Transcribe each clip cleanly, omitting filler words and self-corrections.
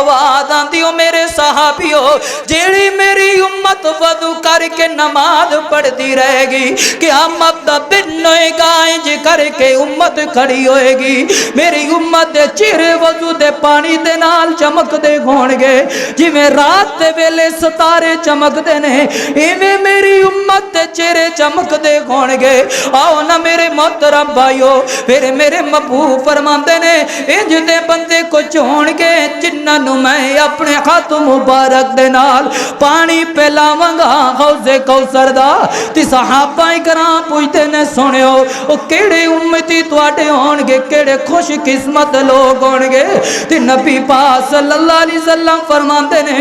آواز آندی او میرے صحابیو جیڑی میری امت وضو کر کے نماز پڑھ دی رہے گی قیامت دا دن ہوئے گا انج کر کے امت کھڑی ہوئے گی میری امت دے چہرے وضو دے پانی دے نال چمک دے ہون گے جی میں رات دے ویلے ستارے چمک دے نے ایویں میری امت دے چہرے چمک دے ہون گے آؤ نہ میرے محترم بھائیو پھر میرے محبوب فرماندے نے انج دے بندے کو چون گے جنہاں نوں میں اپنے ہاتھ مبارک دے نال پانی پلاواں گا حوض کوثر دا تے صحابہ کرام پوچھتے نے سنیو او کیڑے امتی تواڈے ہون گے کیڑے خوش قسمت لوگ ہون گے تے نبی پاک صلی اللہ علیہ وسلم فرماندے نے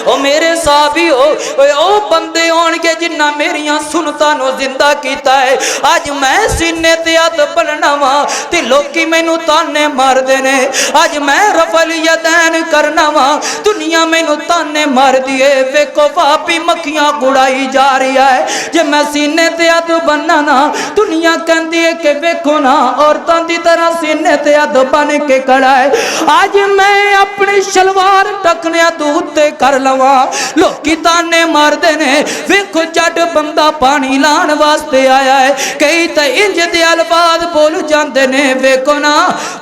او میرے صحابی او بندے ہون گے جنہ میریاں سنتاں نو زندہ کیتا ہے آج میں سینے تے ہاتھ بننا وا تے لوکی مینوں تانے مار دے نے آج میں رفع الیدین کرنا وا دنیا مینوں تانے مار دیے ویکھو پاپی مکھیاں گڑائی جا رہی ہے جے میں سینے تے ہاتھ بننا نا دنیا کہندی ہے کہ ویکھو نا عورتاں دی طرح سینے تے ہاتھ بن کے کھڑا ہے آج میں اپنی شلوار ٹکنیا دوتے کر لوا لوکی تانے مار دینے ویکھو جٹ بندہ پانی لان واسطے آیا ہے کئی تا انج دے الفاظ بول جاندے نے ویکھو نا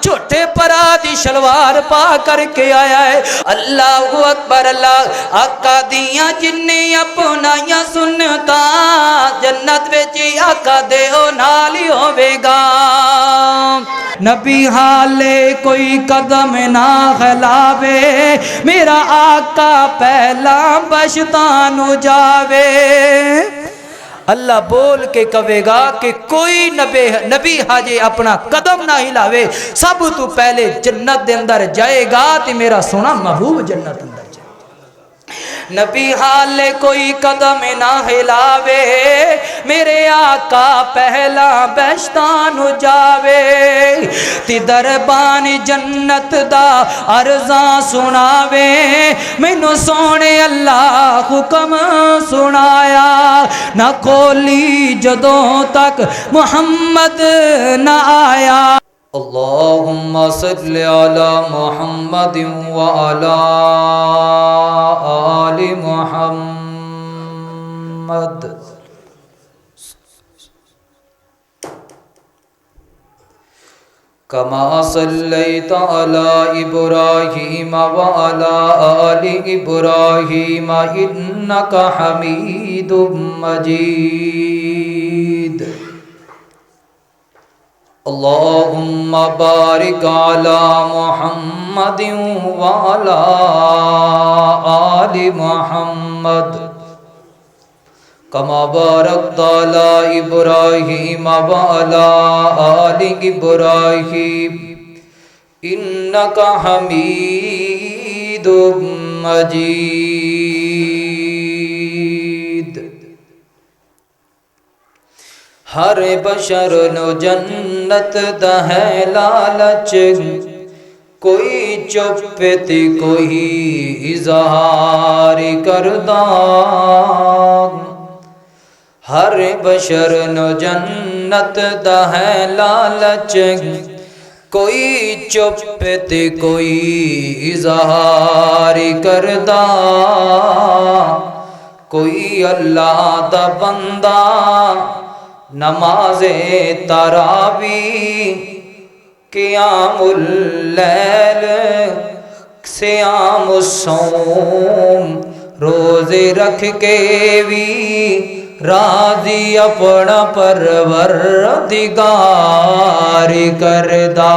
چھوٹے پرا دی شلوار پا کر کے آیا ہے اللہ اکبر اللہ آقا دیاں جنیں اپنائیاں سنتا جنت وچ آقا دے او نال ہی ہوے گا نبی حالے کوئی قدم نہ خلاوے میرا آقا پہلا بشتانو جاوے اللہ بول کے کہے گا کہ کوئی نبی حاجے اپنا قدم نہ ہلاوے سب تو پہلے جنت دے اندر جائے گا تے میرا سونا محبوب جنت اندر جائے نبی حالے کوئی قدم نہ ہلاوے میرے آقا پہلا بہشتان جاوے تی دربان جنت دا عرضاں سناوے مینوں سونے اللہ حکم سنایا نہ کھولی جدوں تک محمد نہ آیا اللہم صلی علی محمد وعلی آل محمد کما صلیت علی ابراہیم وعلی آل ابراہیم انک حمید مجید اللہم بارک علی محمد وعلی آل محمد کما بارکت علی ابراہیم وعلی آل ابراہیم انک حمید مجید ہر بشر نو جنت دا ہے لالچ کوئی چپ تے کوئی اظہار کردا ہر بشر نو جنت دا ہے لالچ کوئی چپ تے کوئی اظہار کردا کوئی اللہ دا بندہ نماز تراویح قیام اللیل صیام الصوم روزے رکھ کے بھی راضی اپنا پروردگار کردا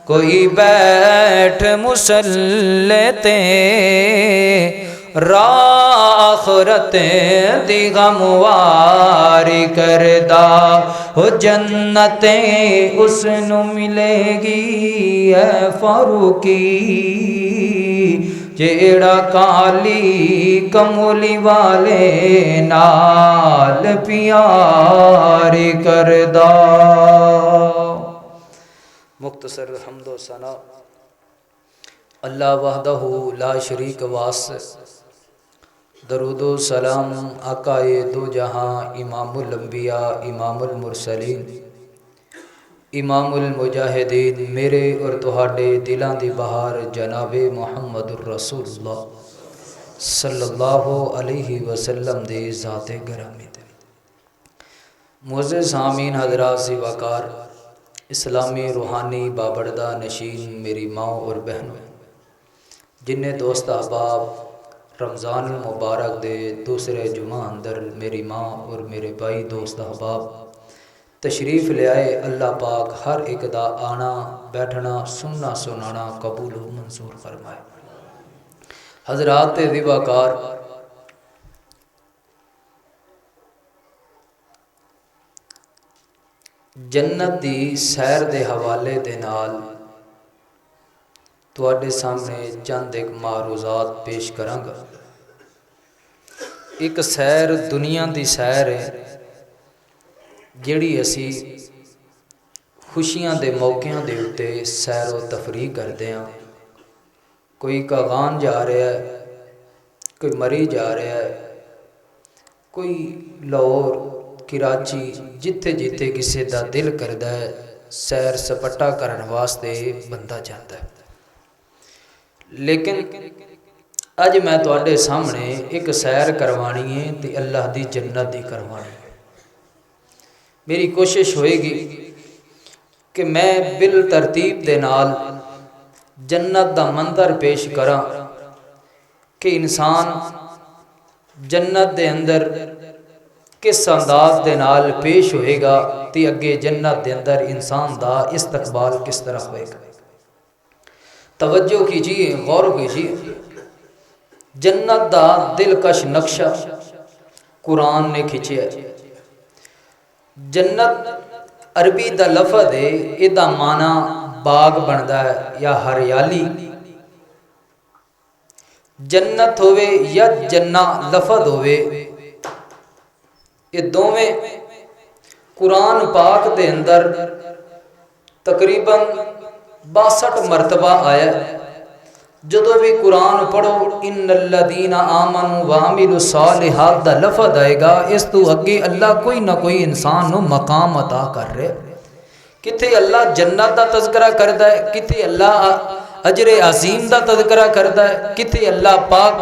کوئی بیٹھ مصلی تے آخرت دی غمواری کردا ہو جنتیں اس نو ملے گی اے فاروقی جیڑا کالی کمولی والے نال پیاری کردا مختصر حمد و ثنا اللہ وحدہ لا شریک واسطہ درود و سلام آقائے دو جہاں امام الانبیاء امام المرسلین امام المجاہدین میرے اور تہاڈے دلاں دی بہار جناب محمد الرسول اللہ صلی اللہ علیہ وسلم دے ذات گرامی دے معزز سامعین حضرات ذی وقار اسلامی روحانی بابردہ نشین میری ماں اور بہنوں، جن دوست احباب رمضان المبارک دے دوسرے جمعہ اندر میری ماں اور میرے بھائی دوست احباب تشریف لے آئے، اللہ پاک ہر ایک دا آنا بیٹھنا سننا سنانا قبول و منظور فرمائے۔ حضرات ذی وقار، جنت دی سیر دے حوالے دے نال تواڈے سامنے چند ایک معروضات پیش کراں گا۔ ایک سیر دنیا دی سیر ہے جیڑی اسی خوشیاں دے موقعوں دے اتے سیر و تفریح کردے ہیں۔ کوئی کاغان جا رہا ہے، کوئی مری جا رہا ہے، کوئی لاہور کراچی جتھے جتھے کسی دا دل کردا ہے سیر سپٹا کرن واسطے بندہ جاتا ہے۔ لیکن اج میں تواڈے سامنے ایک سیر کروانی ہے تے اللہ دی جنت دی کروانی ہے۔ میری کوشش ہوئے گی کہ میں بالترتیب دے نال جنت دا منظر پیش کراں کہ انسان جنت دے اندر کس انداز دے نال پیش ہوئے گا تے اگے جنت دے اندر انسان دا استقبال کس طرح ہوئے گا۔ توجہ کیجئے، غور کیجئے، جنت دا دلکش نقشہ قرآن نے کھینچیا ہے۔ جنت عربی دا لفظ ہے، ادا معنی باغ بندا ہے یا ہریالی۔ جنت ہوئے یا جنہ لفظ ہوئے، یہ دوویں قرآن پاک دے اندر تقریباً 62 مرتبہ آیا ہے۔ جدو بھی قرآن پڑھو ان الذین آمنوا وعملوا الصالحات دا لفظ آئے گا، اس تو اگے اللہ کوئی نہ کوئی انسان نو مقام عطا کر رہے۔ کتے اللہ جنت دا تذکرہ کردا ہے، کتے اللہ اجر عظیم دا تذکرہ کردا ہے، کتے اللہ پاک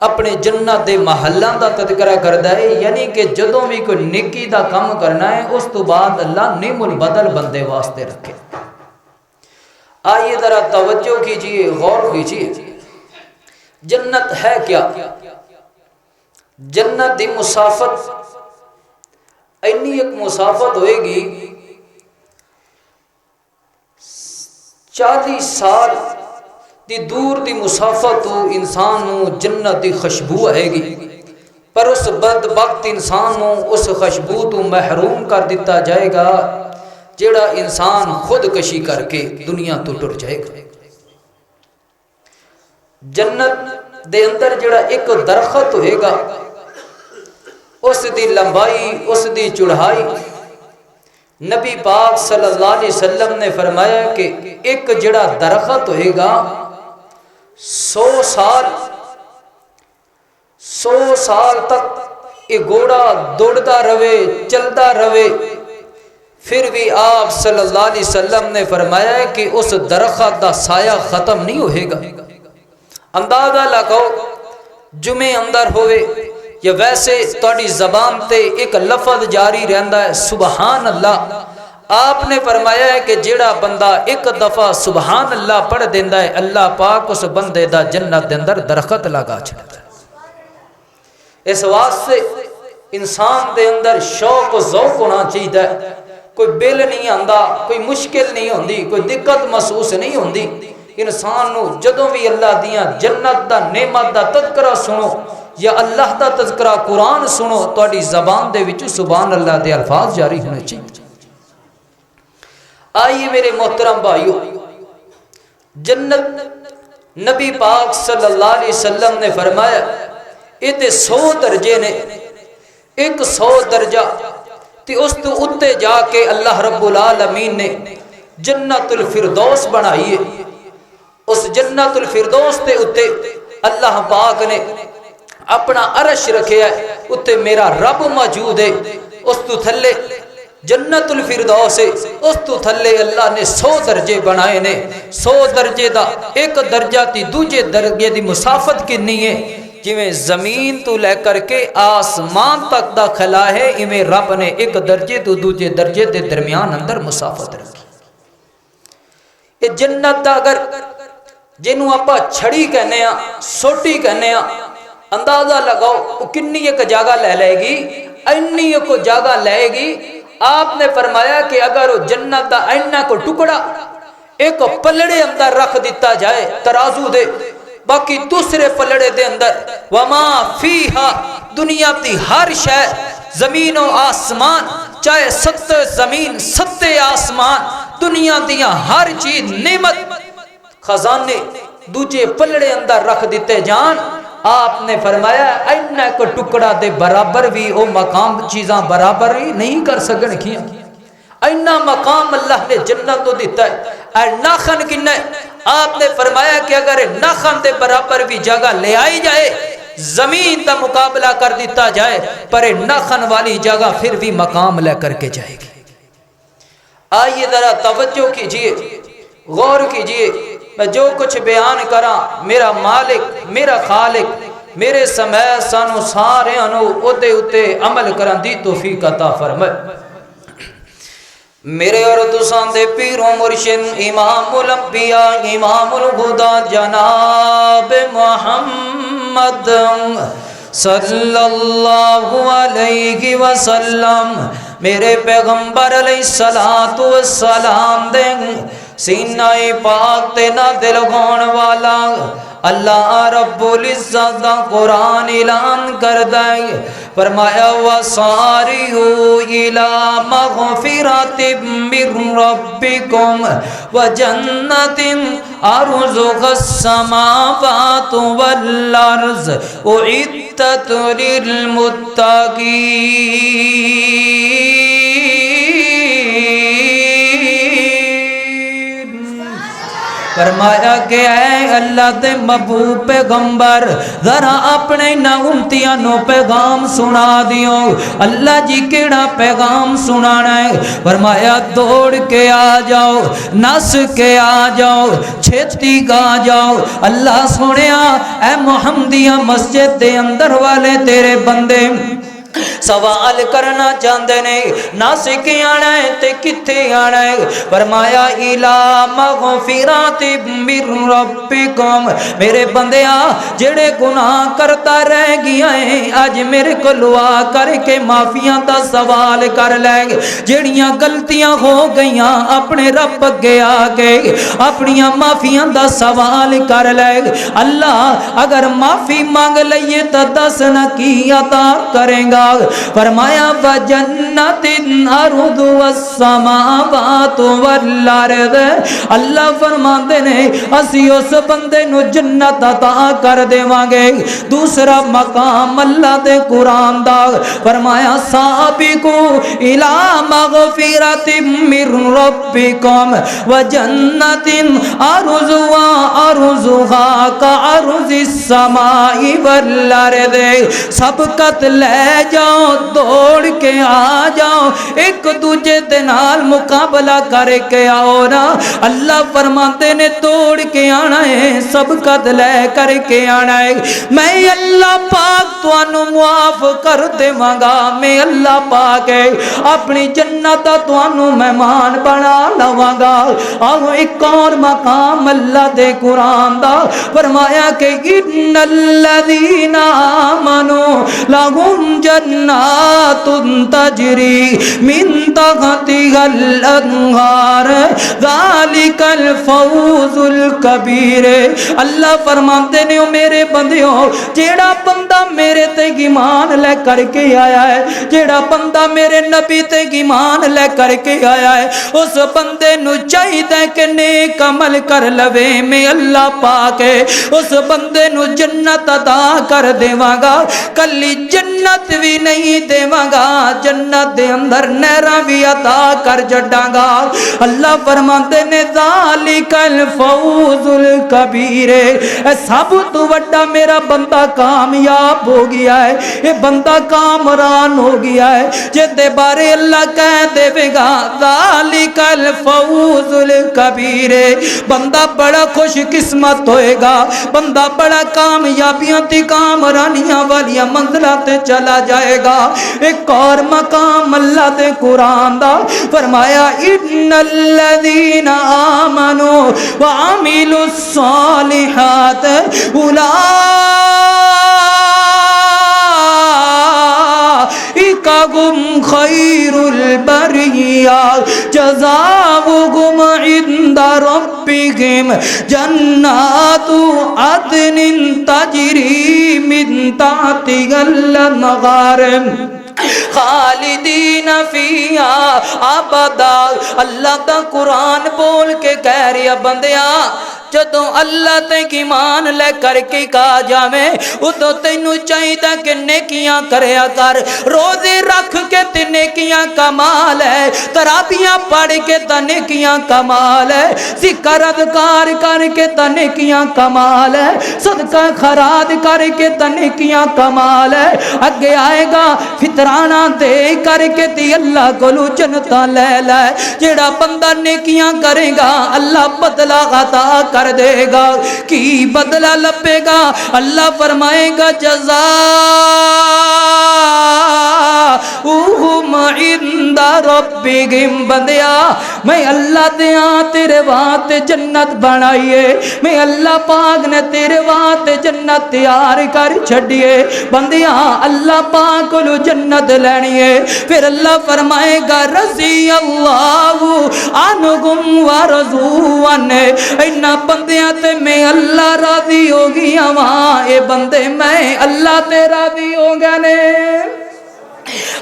اپنے جنت دے محلاں دا تذکرہ کردا ہے۔ یعنی کہ جدوں بھی کوئی نیکی دا کام کرنا ہے اس تو بعد اللہ نعم البدل بندے واسطے رکھے۔ آئیے ذرا توجہ کیجئے، غور کیجئے، جنت ہے کیا؟ جنت دی مسافت اینی ایک مسافت ہوئے گی 40 سال دی دور دی مسافت تو انسان نو جنت دی خوشبو آئے گی، پر اس بدبخت انسان نو اس خوشبو تو محروم کر دیتا جائے گا جیڑا انسان خودکشی کر کے دنیا تو ٹر جائے گا۔ جنت دے اندر جیڑا ایک درخت ہوئے گا، اس دی لمبائی اس دی چڑھائی نبی پاک صلی اللہ علیہ وسلم نے فرمایا کہ ایک جڑا درخت ہوئے گا 100 سال تک یہ گھوڑا دوڑتا رہے چلتا رہے، پھر بھی آپ صلی اللہ علیہ وسلم نے فرمایا کہ اس درخت دا سایہ ختم نہیں ہوئے گا۔ اندازہ لگاؤ جمعے اندر ہوئے یا ویسے تہاڈی زبان تے ایک لفظ جاری رہندا ہے سبحان اللہ، آپ نے فرمایا ہے کہ جیڑا بندہ ایک دفعہ سبحان اللہ پڑھ دیندا ہے اللہ پاک اس بندے دا جنت دے اندر درخت لگا چھڑدا ہے۔ اس واسطے انسان دے اندر شوق و ذوق ہونا چاہیے، کوئی بل نہیں آندا، کوئی مشکل نہیں ہوندی، کوئی دقت محسوس نہیں ہوندی۔ انسان نو جدوں بھی اللہ دیاں جنت دا نعمت دا تذکرہ سنو یا اللہ دا تذکرہ قرآن سنو، تہاڈی زبان دے وچ سبحان اللہ دے الفاظ جاری ہونے چاہیے۔ آئیے میرے محترم بھائیو، جنت نبی پاک صلی اللہ علیہ وسلم نے فرمایا یہ 100 درجے نے، ایک 100 درجہ تے اس تو اتے جا کے اللہ رب العالمین نے جنت الفردوس بنائی ہے۔ اس جنت الفردوس تے اتے اللہ پاک نے اپنا عرش رکھے ہے، اتے میرا رب موجود ہے۔ اس تو تھلے جنت الفردوس اس تو تھلے اللہ نے 100 درجے بنائے نے 100 درجے دا ایک درجہ تی دوجے درجے دی مسافت کنی ہے جویں زمین تو لے کر کے آسمان تک دا خلا ہے ایویں رب نے ایک درجے تو دوجے درجے دے درمیان اندر مسافت رکھی. یہ جنت دا اگر جنوں آپا چھڑی کہنے ہاں سوٹی کہنے ہاں اندازہ لگاؤ وہ کنی ایک جگہ لے لے گی اینی ایک جگہ لے گی. آپ نے فرمایا کہ اگر وہ جنت دا اینا کو ٹکڑا ایک پلڑے اندر رکھ دیتا جائے ترازو دے باقی دوسرے پلڑے دے اندر وما فیہا دنیا دی ہر شے زمین و آسمان چاہے 7 زمین 7 آسمان دنیا دیا ہر چیز نعمت خزانے دوجے پلڑے اندر رکھ دیتے جان. آپ نے فرمایا اینا کو ٹکڑا دے برابر بھی او مقام چیزاں برابر ہی نہیں کر سکن کیا. اینا مقام اللہ نے جنت تو دیتا ہے. اے ناخن کن ہے آپ نے فرمایا کہ اگر ناخن دے برابر بھی جگہ لے آئی جائے زمین دا مقابلہ کر دیتا جائے پر ناخن والی جگہ پھر بھی مقام لے کر کے جائے گی. آئیے ذرا توجہ کیجئے غور کیجئے. میں جو کچھ بیان کراں میرا مالک میرا خالق میرے سمے سانو سارے انو اتے اتے عمل کرن دی توفیق عطا فرمائے. میرے اور تساں دے پیر و مرشد امام الانبیاء امام الہدا جناب محمد صلی اللہ علیہ وسلم میرے پیغمبر علیہ السلام دے سینہ پاک تے نازل ہون والا اللہ رب العزت دا قرآن اعلان کر دے فرمایا وَسَارِعُوا إِلَىٰ مَغْفِرَةٍ مِّن رَّبِّكُمْ وَجَنَّةٍ عَرْضُهَا السَّمَاوَاتُ وَالْأَرْضُ أُعِدَّتْ لِلْمُتَّقِينَ. فرمایا کہ اے اللہ دے محبوب پیغمبر ذرا اپنے نا امتیاں نو پیغام سنا دیو. اللہ جی کیڑا پیغام سنانا ہے فرمایا دوڑ کے آ جاؤ نس کے آ جاؤ چھتی گا جاؤ. اللہ سنیا اے محمدیہ مسجد دے اندر والے تیرے بندے سوال کرنا چاہتے نے ناسک آنا ہے تے کتھے آنا ہے فرمایا الا مغفرات من ربکم میرے بندیا جڑے گناہ کرتا رہ گیا ہے اج میرے کو دعا کر کے معافیاں دا سوال کر لے جڑیاں غلطیاں ہو گئیاں اپنے رب اگے آ کے اپنیاں معافیاں دا سوال کر لے. اللہ اگر معافی مانگ لئیے تو دس نہ کی عطا کریں گا. فرمایا وَجَنَّةٍ عَرْضُهَا السَّمَاوَاتُ وَالْأَرْضُ اللہ فرماندے نے اسی اس بندے نو جنت عطا کر دیواں گے. دوسرا مقام اللہ دے قرآن دا فرمایا سابقوا إِلَىٰ مَغْفِرَةٍ مِّن رَّبِّكُمْ وَجَنَّةٍ عَرْضُهَا كَعَرْضِ السَّمَاءِ وَالْأَرْضِ سبقت لے جاؤ دوڑ کے آ جاؤ ایک دوجے دے نال مقابلہ کر کے آؤ نا. اللہ فرماتے نے دوڑ کے آنا ہے سبقت لے کر کے آنا ہے. میں اللہ پاک توانو معاف کر دے مانگا میں اللہ پاک ہے اپنی جنت توانو مہمان بنا لواں گا. آؤ ایک اور مقام اللہ دے قرآن دا فرمایا کہ ان الذین آمنوا لهم جنات تجری من تحتها الانہار ذالک الفوز الکبیر. اللہ فرماتے نے میرے بندیوں جیڑا بندہ میرے تے ایمان لے کر کے آیا ہے جیڑا بندہ میرے نبی تے ایمان لے کر کے آیا ہے اس بندے نو چاہیے کہ نیک عمل کر لوے میں اللہ پاک کے اس بندے نو جنت عطا کر دیواں گا کلی جنت بھی نہیں دیواں گا جنت دے اندر نہراں بھی عطا کر چھڈاں گا اللہ فرماندے نے ذالک الفوز الکبیر اے سب تو بڑا میرا بندہ کامیاب ہو گیا ہے یہ بندہ کامران ہو گیا ہے جے بارے اللہ کہہ دے گا ذالک الفوز الکبیر بندہ بڑا خوش قسمت ہوئے گا بندہ بڑا کامیابیاں تے کامرانیاں والیاں منزلات تے چلا جائے گا ایک اور مقام اللہ دے قرآن دا فرمایا ان الذین آمنوا وعملوا الصالحات اولئک خیر البریہ جزاؤہم عند ربہم جنات عدن تجری من تحتہا الانہار خالدین فیہا ابدا اللہ دا قرآن بول کے کہہ رہا بندیاں جدوں اللہ تے ایمان لے کر کے کہا جاویں ادوں تینوں چاہیدا کہ نیکیاں کریا کر روزے رکھ کے تے نیکیاں کمال ہے تراویحاں پڑھ کے تے نیکیاں کمال ہے ذکر اذکار کر کے تے نیکیاں کمال ہے صدقہ خیرات کر کے تے نیکیاں کمال ہے اگے آئے گا فطرانہ دے کر کے تے اللہ کولوں جنتاں لے لے جیڑا بندہ نیکیاں کرے گا اللہ بدلہ عطا کر دے گا کی بدلہ لبے گا اللہ فرمائے گا جزاؤہم عند ربہم بندیا میں اللہ دیاں تیرے واسطے جنت بنائیے میں اللہ پاک نے تیرے واسطے جنت تیار کر چھڈیے بندیا اللہ پاک کو جنت لینی ہے پھر اللہ فرمائے گا رضی اللہ عنہم ورضوا عنہ اینا بندیاں تے میں اللہ راضی ہو گیا وہاں اے بندے میں اللہ تے راضی ہو گیا نے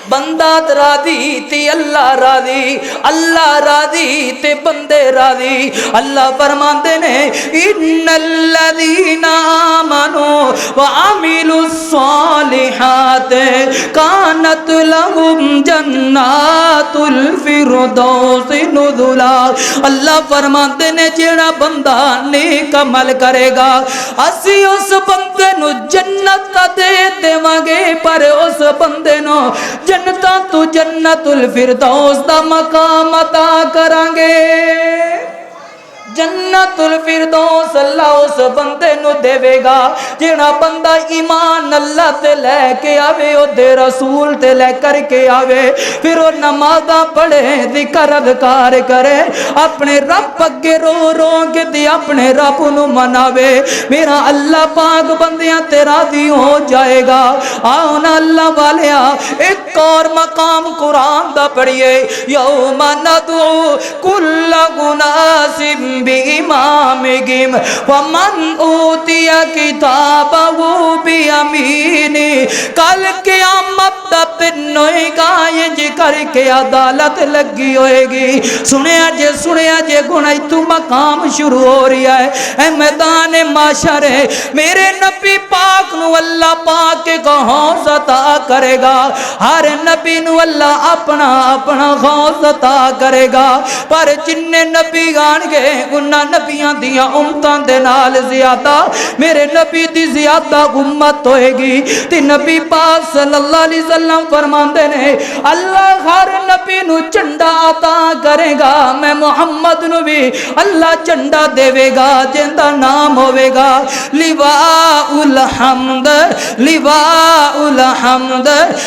بندہ راضی تے اللہ راضی تے بندے راضی اللہ فرماندے نے ان الذین آمنوا وعملوا الصالحات کانت لهم جنات الفردوس نزلا اللہ فرماندے نے جیڑا بندہ نیک عمل کرے گا اسی اس بندے نو جنت دے دیواں گے پر اس بندے نو جنتاں تو جنت الفردوس دا مقام عطا کریں گے جنت الفردوس اللہ اس بندے نو دے گا جیڑا بندہ ایمان اللہ تے لے کے آوے او دے رسول تے لے کر کے آوے پھر وہ نمازاں پڑھے ذکر اذکار کرے اپنے رب اگے رو رو کے تے اپنے رب نو مناوے میرا اللہ پاک بندیاں تے راضی ہو جائے گا آؤ نا اللہ والیا ایک اور مقام قرآن دا پڑھیے یوم ندعو کل اناس بِإِمَامِهِمْ وَمَنْ أُوتِيَ كِتَابَهُ بِيَمِينِهِ کل قیامت دا دن ہوئے گا یہ جی کر کے عدالت لگی ہوئے گی سنیا جے گنائی تو مقام شروع ہو رہا ہے اے میدان معاشر ہے میرے نبی پاک نو اللہ پاک کے غوث عطا کرے گا ہر نبی نو اللہ اپنا غوث عطا کرے گا پر جننے نبی آن گے انہاں نبیاں دیاں امتاں دے نال زیادہ میرے نبی دی زیادہ امت ہوئے گی تی نبی پاک صلی اللہ علیہ وسلم فرماندے نے اللہ ہر نبی نو چنڈا عطا کرے گا میں محمد نو بھی اللہ چنڈا دے گا جندہ نام ہوئے گا لواء الحمد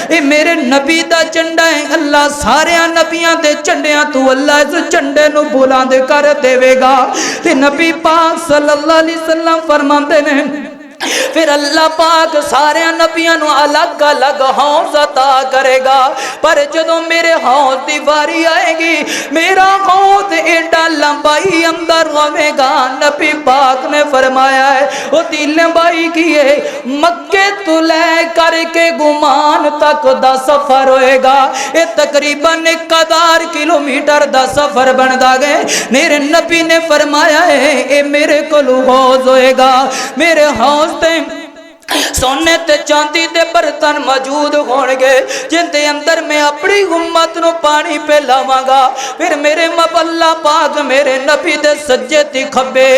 اے میرے نبی دا چنڈا ہے اللہ سارے نبیاں دے چنڈیاں تو اللہ اس چنڈے نو بلند کر دے گا تے نبی پاک صلی اللہ علیہ وسلم فرماندے نے پھر اللہ پاک سارے نبیوں نو الگ الگ حوض عطا کرے گا، پر جدوں میرے حوض دی واری آئے گی میرا حوض ایڈا لمبائی اندر ہوے گا۔ نبی پاک نے فرمایا ہے وہ دی لمبائی کی ہے مکے تو لے کر کے گمان تک دا سفر ہوئے گا، یہ تقریباً 1000 کلومیٹر دا سفر بندا گئے۔ میرے نبی نے فرمایا ہے اے میرے کول حوض ہوئے گا، میرے حوض تے سونے تے چاندی دے برتن موجود ہون گے جن دے اندر میں اپنی امت نو پانی پلاواں گا۔ پھر میرے اللہ پاک میرے نبی دے سجے تے کھبے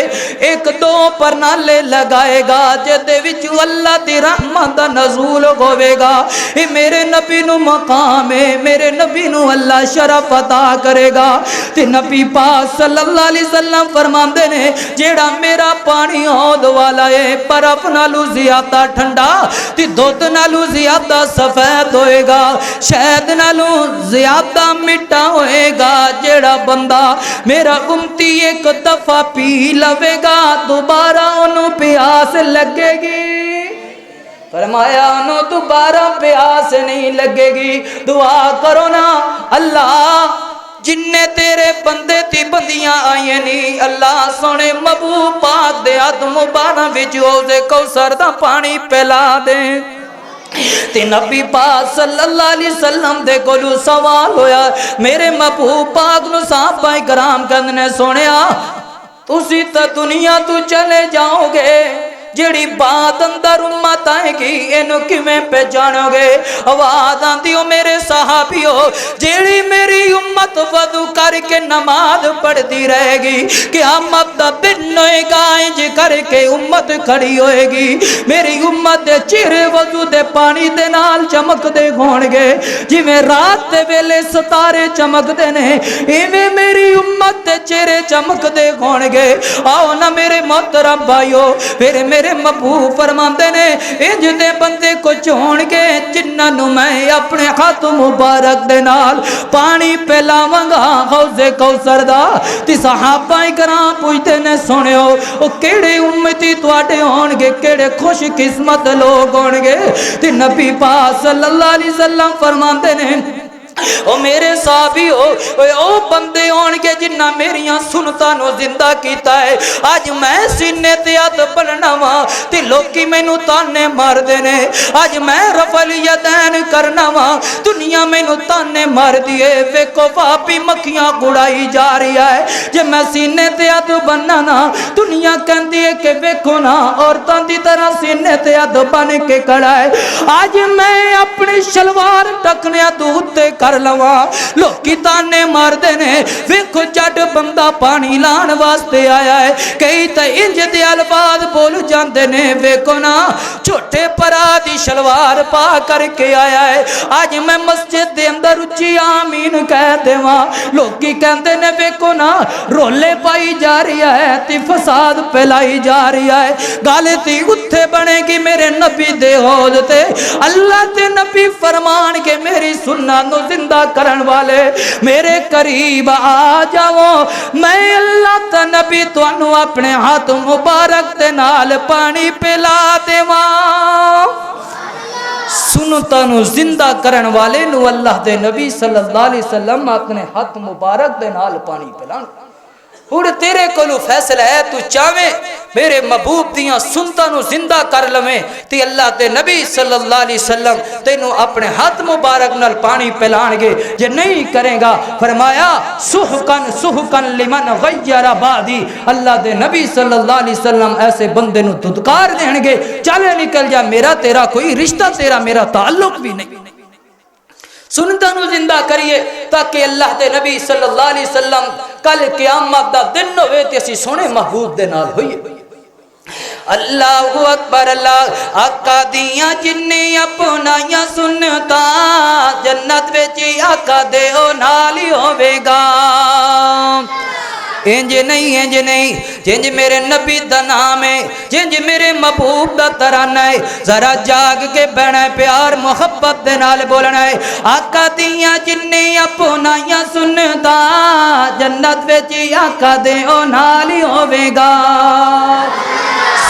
1-2 پرنالے لگائے گا جن دے وچ اللہ دی رحمت دا نزول ہوے گا۔ اے میرے نبی نو مقام ہے، میرے نبی نو اللہ شرف عطا کرے گا۔ تے نبی پاک صلی اللہ علیہ وسلم فرماندے نے جیڑا میرا پانی حوض والا ہے برف نالو زیادہ ٹھنڈا تے دودھ نالو زیادہ سفید ہوئے گا، شہد نالو زیادہ مٹھا ہوئے گا۔ جیڑا بندہ میرا امتی ایک دفعہ پی لوے گا دوبارہ انہوں پیاس لگے گی، فرمایا انہوں دوبارہ پیاس نہیں لگے گی۔ دعا کرو نا اللہ جننے تیرے بندے تی بندیاں آئیں نہیں اللہ سونے محبوب پاک دے ہاتھ مبارک وچ حوض کوثر دا پانی پلا دے۔ تے نبی پاک صلی اللہ علیہ وسلم دے کولو سوال ہویا، میرے محبوب پاک نو صحابہ کرام کہندے سونیا تسی تے دنیا تو چلے جاؤ گے، جیڑی بات اندر امت آئے گی اینو کیویں پہچانو گے؟ آواز آندی ہو میرے صحابیو جیڑی میری امت وضو کر کے نماز پڑھتی رہے گی قیامت دا دن ہوئے گا انج کر کے امت کھڑی ہوئے گی، میری امت دے چہرے وضو دے پانی دے نال چمک دے ہون گے جویں رات دے ویلے ستارے چمک دے نے ایویں میری امت دے چہرے چمک دے ہون گے۔ آؤ نا میرے محترم بھائیو پھر میرے محبوب فرماندے نے انج دے بندے کو چون گے جنہاں نو میں اپنے ہاتھ مبارک دے نال پانی پلاواں گا حوض کوثر دا۔ تے صحابہ کرام پوچھتے نے سنیو او کیڑے امتی تواڈے ہون گے، کیڑے خوش قسمت لوگ ہون گے؟ تے نبی پاک صلی اللہ علیہ وسلم فرماندے نے او میرے صحابی او بندے ہون گے جنہ میریاں سنتاں نو زندہ کیتا ہے۔ آج میں سینے تے ہاتھ بننا وا تے لوکی مینوں تانے مار دے نے، آج میں رفع الیدین کرنا وا دنیا مینوں تانے مار دیے، ویکھو پاپی مکھیاں گڑائی جا رہی ہے۔ جے میں سینے تے ہاتھ بننا نا دنیا کہندی ہے کہ ویکھو نا عورتاں دی طرح سینے تے ہاتھ بن کے کھڑا ہے۔ آج میں اپنی شلوار ٹکنیاں تو تے کر لوا لوکی تانے مار دے نے، ویکھو جٹ بندہ پانی لان واسطے آیا ہے، کئی تے انج دے الفاظ بول جاندے نے ویکھو نا چھوٹے پرا دی شلوار پا کر کے آیا ہے۔ آج میں مسجد دے اندر اچھی آمین کہہ دیواں لوکی کہندے نے ویکھو نا رولے پائی جا رہی ہے تے فساد پھیلائی جا رہی ہے، گل تے اوتھے بنے گی میرے نبی دے حوض تے اللہ تے نبی فرمان کے میری سنت نو زندہ کرن والے میرے قریب آ جاؤ، میں اللہ تا نبی تانوں اپنے ہاتھ مبارک دے نال پانی پلا دیواں۔ سنتاں نو زندہ کرن والے نو اللہ دے نبی صلی اللہ علیہ وسلم اپنے ہاتھ مبارک دے نال پانی پلان۔ اور تیرے کولو فیصلہ ہے تو چاہویں میرے محبوب دیاں سنتاں نو زندہ کر لویں تے اللہ دے نبی صلی اللہ علیہ وسلم تینوں اپنے ہاتھ مبارک نال پانی پلان گے، جے نہیں کرے گا فرمایا سحقن سحقن لمن غیر بعدی، اللہ دے نبی صلی اللہ علیہ وسلم ایسے بندے نو دھتکار دیں گے چلے نکل جا، میرا تیرا کوئی رشتہ تیرا میرا تعلق بھی نہیں۔ سنتاں نو زندہ کریے تاکہ اللہ دے نبی صلی اللہ علیہ وسلم کل قیامت دا دن ہوئے تے اسی سونے محبوب دے نال ہوئیے۔ اللہ اکبر اللہ آقا دیاں جنہیں اپنائیاں سنتا جنت وچ آقا دے او نال ہی ہوے گا۔ انج نہیں جنج میرے نبی دا نام ہے، جنج میرے محبوب دا ترانہ ہے، ذرا جاگ کے بہنا ہے، پیار محبت دے نال بولنا ہے۔ آقا دیاں جنہیں اپنائیاں سنتا جنت وچ آقا دے او نال ہی ہوے گا۔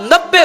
90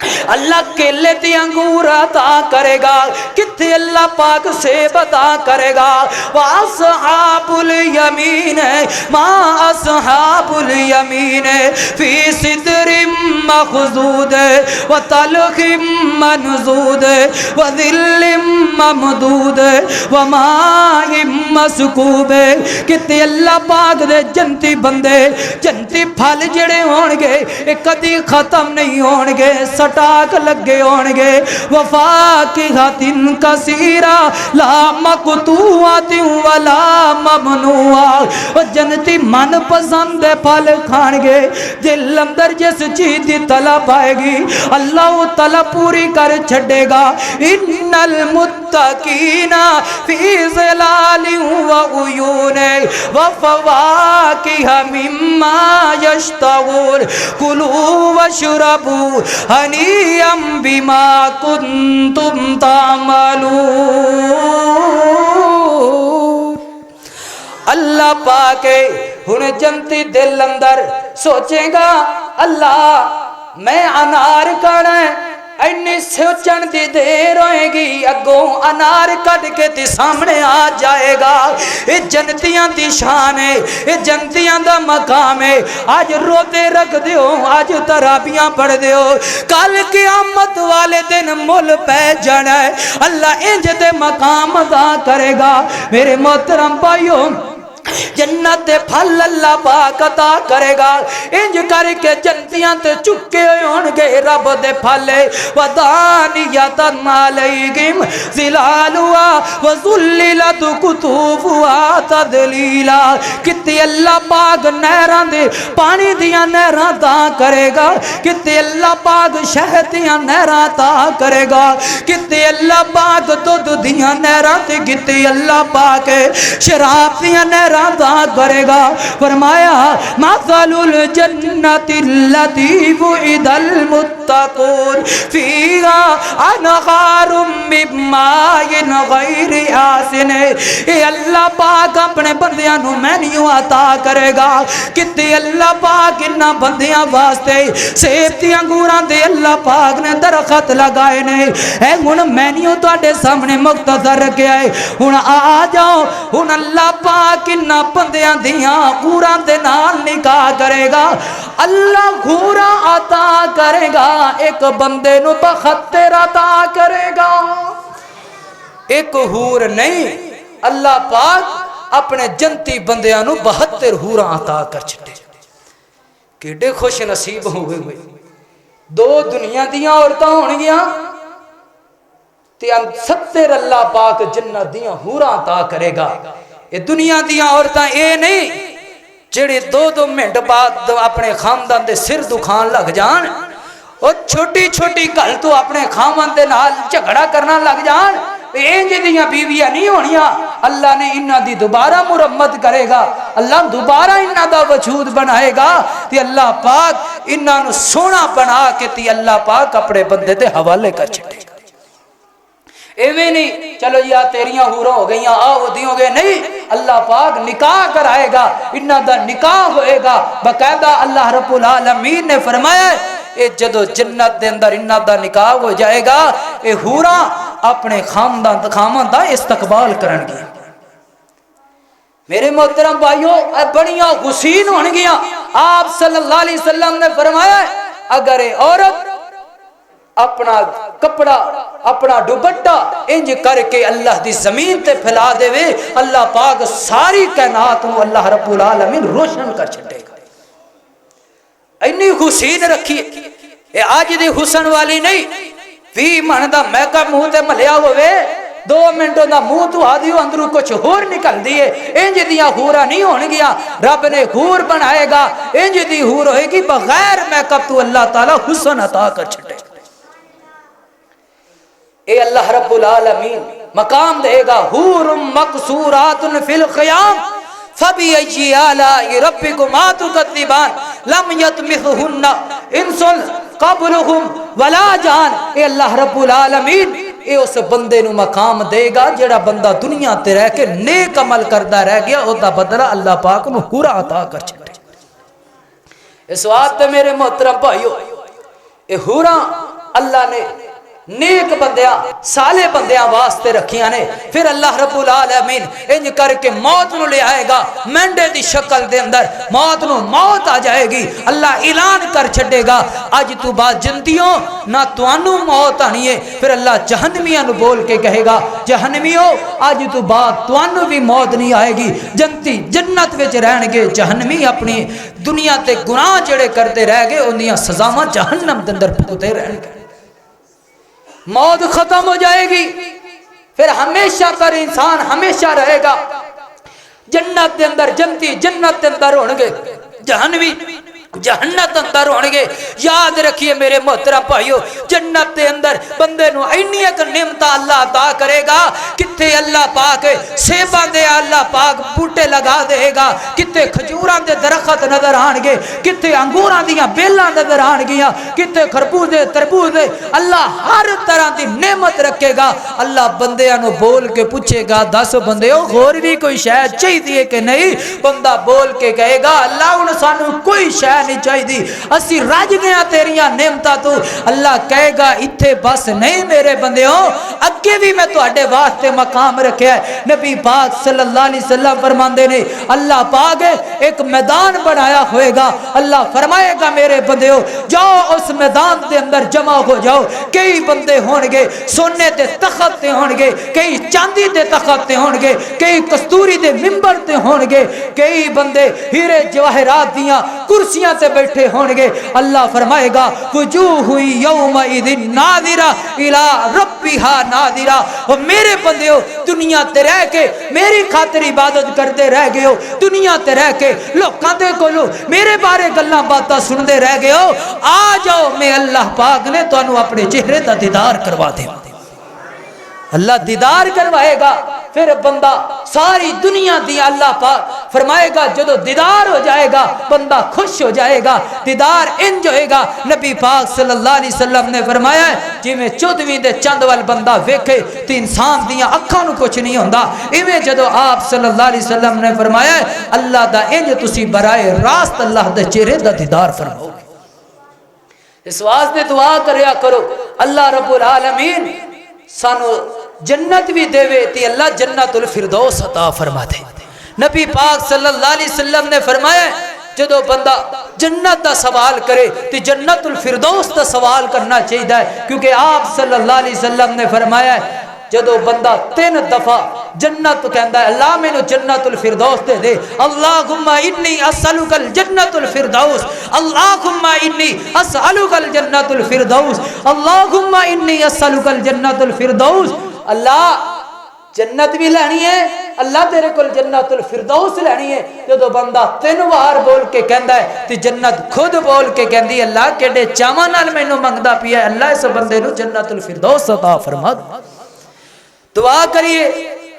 اللہ کیلے تے انگور عطا کرے گا، کتنے اللہ پاک سیب عطا کرے گا۔ واصحاب الیمین ما اصحاب الیمین فی صدر مخضود وطلح منضود وظل ممدود وماء مسکوب۔ کتنے اللہ پاک دے جنتی بندے، جنتی پھل جڑے ہون گے اے کدی ختم نہیں ہون گے، سٹاک لگے ہون گے۔ وفاکہۃ کثیرہ لا مقطوعۃ ولا ممنوعہ، وہ جنتی من پسند پھل کھان گے۔ دل اندر جس چیز دی طلب آئے گی اللہ وہ طلب پوری کر چھڑے گا۔ ان المتقین فی ظلال وعیون وفواکہ مما یشتہون کلوا واشربوا ہنیئا بما کنتم تعملون۔ اللہ پاک ہن جنتی دل اندر سوچے گا اللہ میں انار کھانا ہے، اینی سوچن دی دیر ہوئے گی، اگوں انار کٹ کے تے سامنے آ جائے گا۔ اے جنتیاں دی شان ہے، اے جنتیاں دا مقام ہے۔ آج روتے رکھ دیو، آج ترابیاں پڑھ دیو، کل قیامت والے دن مل پہ جانا ہے، اللہ انج دے مقام ادا کرے گا۔ میرے محترم بھائیوں، جنت دے پھل اللہ پاک عطا کرے گا، انج کر کے جنتیاں تے چکے ہون گے رب دے پھل۔ ودانیۃ علیہم ظلالھا وذللت قطوفھا تذلیلا۔ کتے اللہ پاک نہراں دے پانی دیاں نہراں عطا کرے گا، کتے اللہ پاک شہد دیاں نہراں عطا کرے گا، کتے اللہ پاک دودھ دیاں نہراں تے کتے اللہ پاک شراب دیاں نہراں عطا کرے گا۔ فرمایا مثل الجنت التی وعد المتقون فیہا انہار من ماء غیر آسن۔ اے اللہ پاک اپنے بندیاں نو مینیو عطا کرے گا، کتے اللہ پاک انہاں بندیاں واسطے سیب تے انگوراں دے اللہ پاک نے درخت لگائے نے۔ اے ہن مینیو تواڈے سامنے مختصر رکھیا ہے، ہن آ جاؤ، ہن اللہ پاک انہاں بندیاں دیاں غوراں دے نال نکاح کرے گا۔ اللہ غورا عطا کرے گا، ایک بندے نو بختر عطا کرے گا، ایک حور نہیں۔ اللہ پاک اپنے جنتی بندیاں نو 72 حوراں عطا کر چھٹے۔ کیڑے خوش نصیب ہوئے ہوئے، دو دنیا دیاں عورتاں ہون گیاں تے 70 اللہ پاک جنت دیاں حوراں عطا کرے گا۔ یہ دنیا دیاں عورتاں اے نہیں جڑے 2 منٹ بعد اپنے خاندان دے سر دکھان لگ جان، اور چھوٹی چھوٹی گل تو اپنے خاندان دے نال جھگڑا کرنا لگ جان، انج دیاں بیویاں نہیں ہونیاں۔ اللہ نے انہاں دی دوبارہ مرمت کرے گا، اللہ دوبارہ انہاں دا وجود بنائے گا تے اللہ پاک انہاں نو سونا بنا کے تے اللہ پاک اپنے بندے دے حوالے کر چھٹے گا۔ ایویں نہیں چلو یا تیریاں حوراں ہو گئیاں آؤ دیوں گے، نہیں، اللہ پاک نکاح کرائے گا، انہاں دا نکاح ہوئے گا باقاعدہ۔ اللہ رب العالمین نے فرمایا اے جدو جنت دے اندر انہاں دا نکاح ہو جائے گا، اے حوراں اپنے خاندان دا استقبال کرن گے۔ میرے محترم بھائیوں، بڑیاں حسین ہون گیاں۔ آپ صلی اللہ علیہ وسلم نے فرمایا اگر اے عورت اپنا کپڑا اپنا دوپٹہ انج کر کے اللہ دی زمین تے پھیلا دے وے، اللہ پاک ساری کائنات نو اللہ رب العالمین روشن کر چھٹے گا۔ اینی حسین رکھی اے آج دی حسن والی نہیں، 20 من دا میک اپ منہ تے ملیا ہوئے، 2 منٹوں دا منہ تو آدھیو اندروں کچھ ہور نکل دیئے، انج دیاں حورا نہیں ہون گیا۔ رب نے حور بنائے گا، انج دی حور ہوئے گی بغیر میک اپ تو اللہ تعالی حسن عطا کر چھٹے گا۔ اے اللہ رب العالمین مقام دے گا، حور مقصورات فی الخیام فبأي آلاء ربكما تكذبان لم يطمثهن انس قبلهم ولا جان۔ اے اللہ رب العالمین اے اس بندے نو مقام دے گا جڑا بندہ دنیا تے رہ کے نیک عمل کردا رہ گیا، او دا بدلہ اللہ پاک نو پورا عطا کر چھڈے۔ اس واسطے میرے محترم بھائیو، اے حوراں اللہ نے نیک بندیاں سالے بندیاں واسطے رکھیاں نے. پھر اللہ رب العالمین انج کر کے موت نو لے آئے گا مینڈے دی شکل دے اندر. موت نو موت آ جائے گی. اللہ اعلان کر چھڈے گا اج تو بعد جنتیوں نہ توانوں موت آنی ہے. پھر اللہ جہنمیاں نو بول کے کہے گا جہنمیوں اج تو بعد توانوں بھی موت نہیں آئے گی. جنتی جنت وچ رہن گے, جہنمی اپنی دنیا تے گناہ جڑے کرتے رہ گئے انہاں سزاواں جہنم دے اندر بھگتے رہن گے. موت ختم ہو جائے گی. پھر ہمیشہ تر انسان ہمیشہ رہے گا جنت دے اندر. جنتی جنت دے اندر ہون گے, جہنمی جہنت اندر ہون گے. یاد رکھیے میرے محترم بھائیو جنت دے اندر بندے نو اینیاں نعمتاں اللہ عطا کرے گا. کتے اللہ پاک سیباں دے اللہ پاک بوٹے لگا دے گا, کتے کھجوراں دے درخت نظر آن گے, کتے انگوراں دیاں بیلاں نظر آن گیاں, کتے خربوزے تربوزے. اللہ ہر طرح دی نعمت رکھے گا. اللہ بندیاں نو بول کے پوچھے گا دس بندیو اور بھی کوئی شے چاہیے کہ نہیں. بندہ بول کے کہے گا اللہ ہن سانو کوئی شے نہیں چاہیے, اسی رج گیا تیریاں نعمتاں تو. اللہ کہے گا اتھے بس نہیں میرے بندیوں, اگے بھی میں تواڈے واسطے مقام رکھیا ہے. نبی پاک صلی اللہ علیہ وسلم فرماندے نے اللہ پاک ایک میدان بنایا ہوئے گا. اللہ فرمائے گا میرے بندیوں جاؤ اس میدان دے اندر جمع ہو جاؤ. کئی بندے ہون گے سونے دے تخت تے ہون گے, کئی چاندی دے تخت تے ہون گے, کئی کستوری دے منبر تے ہون گے, کئی بندے ہیرے جواہرات دیاں کرسیاں تے بیٹھے ہون گے. اللہ فرمائے گا وجوہ یومئذ ناظرہ الی ربھا ناظرہ. اور میرے بندیو دنیا تے رہ کے میری خاطر عبادت کرتے رہ گئے ہو, دنیا تے رہ کے لوکاں دے کولو میرے بارے گلاں باتاں سنتے رہ گئے ہو. آ جاؤ میں اللہ پاک نے تانوں اپنے چہرے دا دیدار کروا دے. اللہ دیدار کروائے گا. پھر بندہ ساری دنیا دی اللہ پاک فرمائے گا جدو دیدار ہو جائے گا بندہ خوش ہو جائے گا. دیدار انج ہوئے گا نبی پاک صلی اللہ علیہ وسلم نے فرمایا ہے جی میں 14ویں دے چند وال بندہ ویکھے تو انسان دیاں اکھاں نو کچھ نہیں ہوندا. ایویں جدو آپ صلی اللہ علیہ وسلم نے فرمایا ہے اللہ دا انج تسی برائے راست اللہ دے چہرے دا دیدار فرماؤ گے. اس واسطے دعا کریا کرو اللہ رب العالمین سانو جنت بھی دے وے تی اللہ جنت الفردوس عطا فرما دے. نبی پاک صلی اللہ علیہ وسلم نے فرمایا جدو بندہ جنت دا سوال کرے تی جنت الفردوس دا سوال کرنا چاہیے, کیونکہ آپ صلی اللہ علیہ وسلم نے فرمایا جدو بندہ 3 دفعہ جنت کہندا ہے اللہ مینوں جنت الفردوس دے دے, اللہم انی اسألک الجنت الفردوس, اللہم انی اسألک الجنت الفردوس, اللہم انی اسألک الجنت الفردوس. اللہ جنت بھی لینی ہے, اللہ تیرے کول جنت الفردوس لینی ہے. جدو بندہ 3 بار بول کے کہندا ہے تے جنت خود بول کے کہندی اللہ کیڑے چاواں نال مینوں منگدا پیا ہے, اللہ اس بندے نو جنت الفردوس عطا فرما دے. دعا کریے,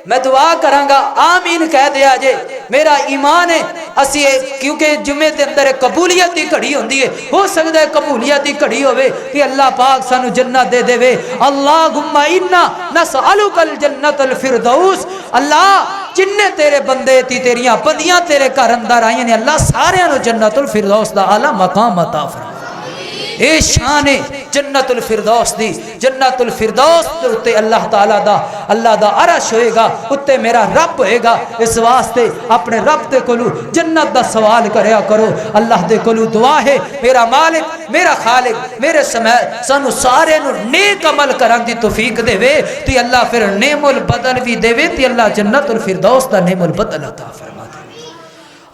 میں دعا کرانگا آمین کہہ دیا جے. میرا ایمان ہے اسی کیونکہ جمعے دے اندر قبولیت دی گھڑی ہوندی ہے, ہو سکتا ہے قبولیت دی گھڑی ہوئے کہ اللہ پاک سانو جنت دے دے وے. اللہم انا نسألک الجنت الفردوس. اللہ جننے تیرے بندے تھی تیریاں بندیاں تیرے گھر اندر آئیں نے اللہ سارے نو جنت الفردوس دا اعلی مقام عطا فرما. اے شان جنت الفردوس دی. جنت الفردوس تے اللہ تعالیٰ دا اللہ دا عرش ہوئے گا, اتے میرا رب ہوئے گا. اس واسطے اپنے رب دے کولو جنت دا سوال کریا کرو. اللہ دے کولو دعا ہے میرا مالک میرا خالق میرے سمیت سانو سارے نو نیک عمل کرن دی توفیق دے وے تے اللہ پھر نعم البدل بھی دے وے تے اللہ جنت الفردوس دا نعم البدل عطا فرما.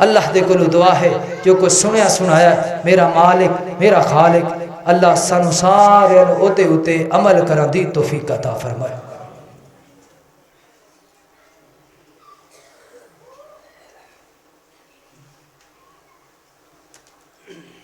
اللہ دے کولو دعا ہے جو کچھ سنیا سنایا میرا مالک میرا خالق اللہ سانو سارے اوتے عمل کرن دی توفیق عطا فرمائے.